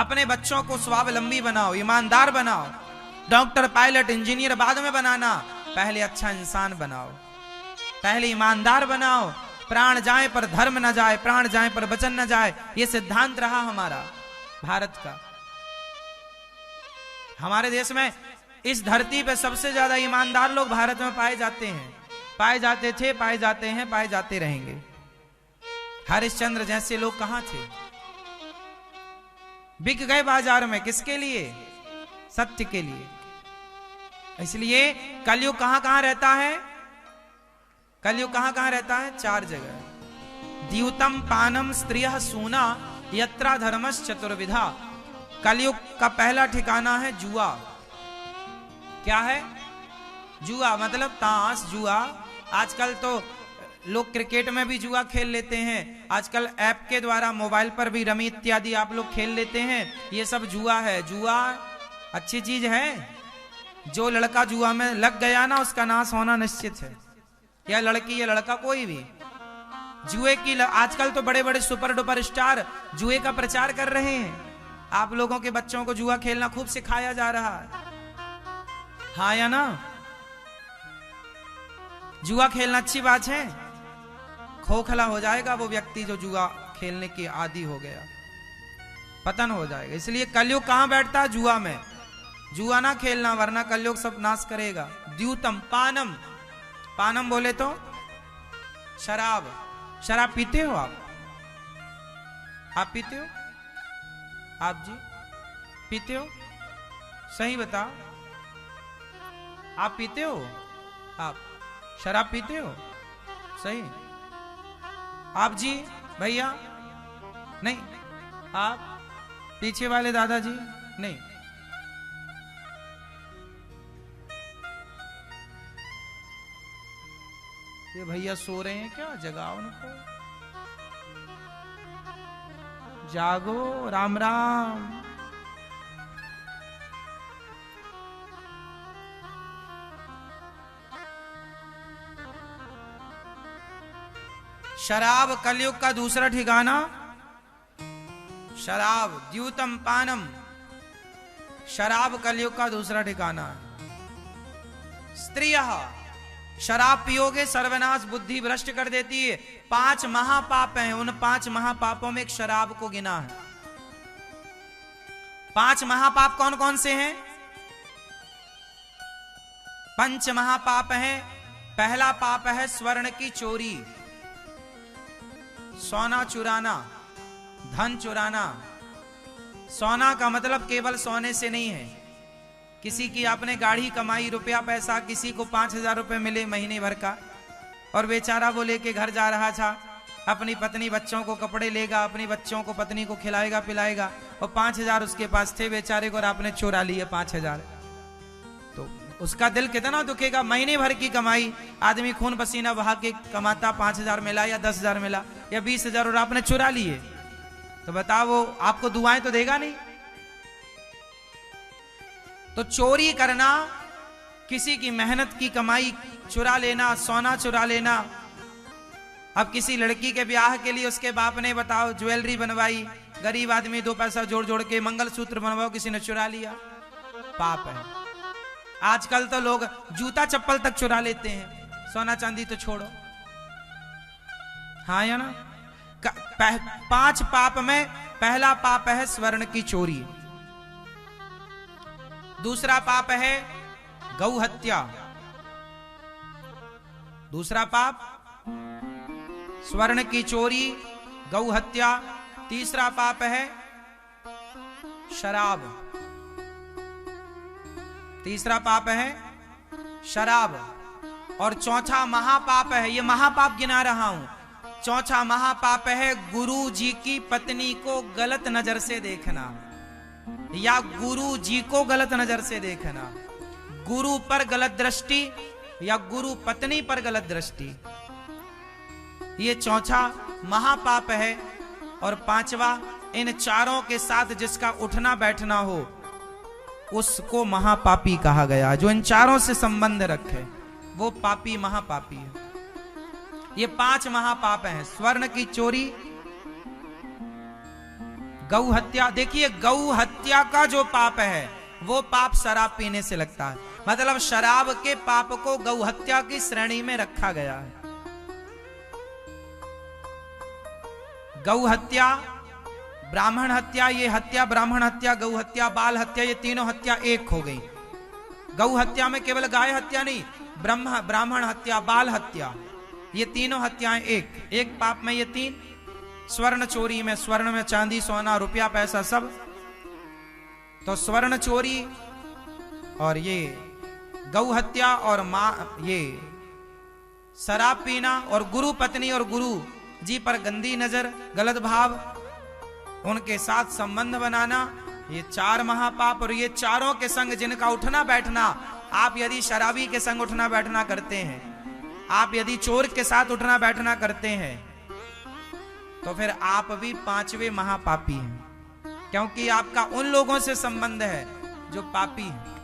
अपने बच्चों को स्वावलंबी बनाओ, ईमानदार बनाओ। डॉक्टर, पायलट, इंजीनियर बाद में बनाना, पहले अच्छा इंसान बनाओ, पहले ईमानदार बनाओ। प्राण जाए पर धर्म न जाए, प्राण जाए पर वचन न जाए, ये सिद्धांत रहा हमारा भारत का। हमारे देश में इस धरती पे सबसे ज्यादा ईमानदार लोग भारत में पाए जाते हैं, पाए जाते थे, पाए जाते हैं, पाए जाते रहेंगे। हरिश्चंद्र जैसे लोग कहां थे? बिक गए बाजार में, किसके लिए? सत्य के लिए। इसलिए कलयुग कहां कहां रहता है? कलयुग कहां कहां रहता है? 4 जगह। द्यूतम पानम स्त्रियः सूना यत्रा धर्मस् चतुर्विधा। कलयुग का पहला ठिकाना है जुआ। क्या है? जुआ मतलब ताश, जुआ। आजकल तो लोग क्रिकेट में भी जुआ खेल लेते हैं, आजकल ऐप के द्वारा मोबाइल पर भी रमी इत्यादि आप लोग खेल लेते हैं। ये सब जुआ है। जुआ अच्छी चीज है। जो लड़का जुआ में लग गया ना, उसका नाश होना निश्चित है। या लड़की या लड़का, कोई भी जुए की। आजकल तो बड़े बड़े सुपर डुपर स्टार जुए का प्रचार कर रहे हैं। आप लोगों के बच्चों को जुआ खेलना खूब सिखाया जा रहा है, हाँ या ना? जुआ खेलना अच्छी बात है। खोखला हो जाएगा वो व्यक्ति जो जुआ खेलने की आदी हो गया, पतन हो जाएगा। इसलिए कलयुग कहां बैठता है? जुआ में। जुआ ना खेलना, वरना कलयुग सब नाश करेगा। द्यूतम पानम, पानम बोले तो शराब। शराब पीते हो आप? आप पीते हो? आप जी पीते हो? सही बताओ, आप पीते हो? आप शराब पीते हो? सही। आप जी भैया? नहीं। आप पीछे वाले दादाजी? नहीं। ये भैया सो रहे हैं क्या? जगाओ उनको, जागो। राम राम। शराब कलयुग का दूसरा ठिकाना। शराब, द्यूतम पानम, शराब कलयुग का दूसरा ठिकाना है। स्त्रियः, शराब पियोगे सर्वनाश, बुद्धि भ्रष्ट कर देती है। 5 महापाप हैं, उन 5 महापापों में एक शराब को गिना है। 5 महापाप कौन कौन से हैं? 5 महापाप हैं। पहला पाप है स्वर्ण की चोरी, सोना चुराना, धन चुराना। सोना का मतलब केवल सोने से नहीं है। किसी की आपने गाड़ी कमाई, रुपया पैसा, किसी को 5,000 रुपए मिले महीने भर का, और बेचारा वो लेके घर जा रहा था, अपनी पत्नी बच्चों को कपड़े लेगा, अपनी बच्चों को पत्नी को खिलाएगा पिलाएगा, और 5,000 उसके पास थे बेचारे को, और आपने चुरा लिए 5,000। तो उसका दिल कितना दुखेगा। महीने भर की कमाई, आदमी खून पसीना बहा के कमाता, 5,000 मिला या 10,000 मिला या 20,000, और आपने चुरा लिए। तो बताओ वो आपको दुआएं तो देगा नहीं। तो चोरी करना, किसी की मेहनत की कमाई चुरा लेना, सोना चुरा लेना। अब किसी लड़की के ब्याह के लिए उसके बाप ने, बताओ, ज्वेलरी बनवाई, गरीब आदमी 2 पैसा जोड़ जोड़ के मंगलसूत्र बनवाओ, किसी ने चुरा लिया, पाप है। आजकल तो लोग जूता चप्पल तक चुरा लेते हैं, सोना चांदी तो छोड़ो, हाँ या ना? 5 पाप में पहला पाप है स्वर्ण की चोरी। दूसरा पाप है गौ हत्या। दूसरा पाप स्वर्ण की चोरी, गौ हत्या। तीसरा पाप है शराब। तीसरा पाप है शराब। और चौथा महापाप है, ये महापाप गिना रहा हूं, चौथा महापाप है गुरु जी की पत्नी को गलत नजर से देखना, या गुरु जी को गलत नजर से देखना। गुरु पर गलत दृष्टि या गुरु पत्नी पर गलत दृष्टि, ये चौथा महापाप है। और 5वां, इन चारों के साथ जिसका उठना बैठना हो उसको महापापी कहा गया। जो इन चारों से संबंध रखे वो पापी, महापापी है। ये 5 महापाप हैं, स्वर्ण की चोरी, गौ हत्या, देखिए गौ हत्या का जो पाप है वो पाप शराब पीने से लगता है। मतलब शराब के पाप को गौ हत्या की श्रेणी में रखा गया है। गौ हत्या, ब्राह्मण हत्या, ये हत्या ब्राह्मण हत्या, गौ हत्या, बाल हत्या, ये तीनों हत्या एक हो गई। गौ हत्या में केवल गाय हत्या नहीं, ब्राह्मण हत्या, बाल हत्या, ये तीनों हत्याएं एक पाप में ये तीन। स्वर्ण चोरी में, स्वर्ण में चांदी सोना रुपया पैसा सब, तो स्वर्ण चोरी और ये गौ हत्या और ये शराब पीना और गुरु पत्नी और गुरु जी पर गंदी नजर, गलत भाव, उनके साथ संबंध बनाना, ये चार महापाप। और ये चारों के संग जिनका उठना बैठना, आप यदि शराबी के संग उठना बैठना करते हैं, आप यदि चोर के साथ उठना बैठना करते हैं, तो फिर आप भी पांचवे महापापी हैं, क्योंकि आपका उन लोगों से संबंध है जो पापी हैं।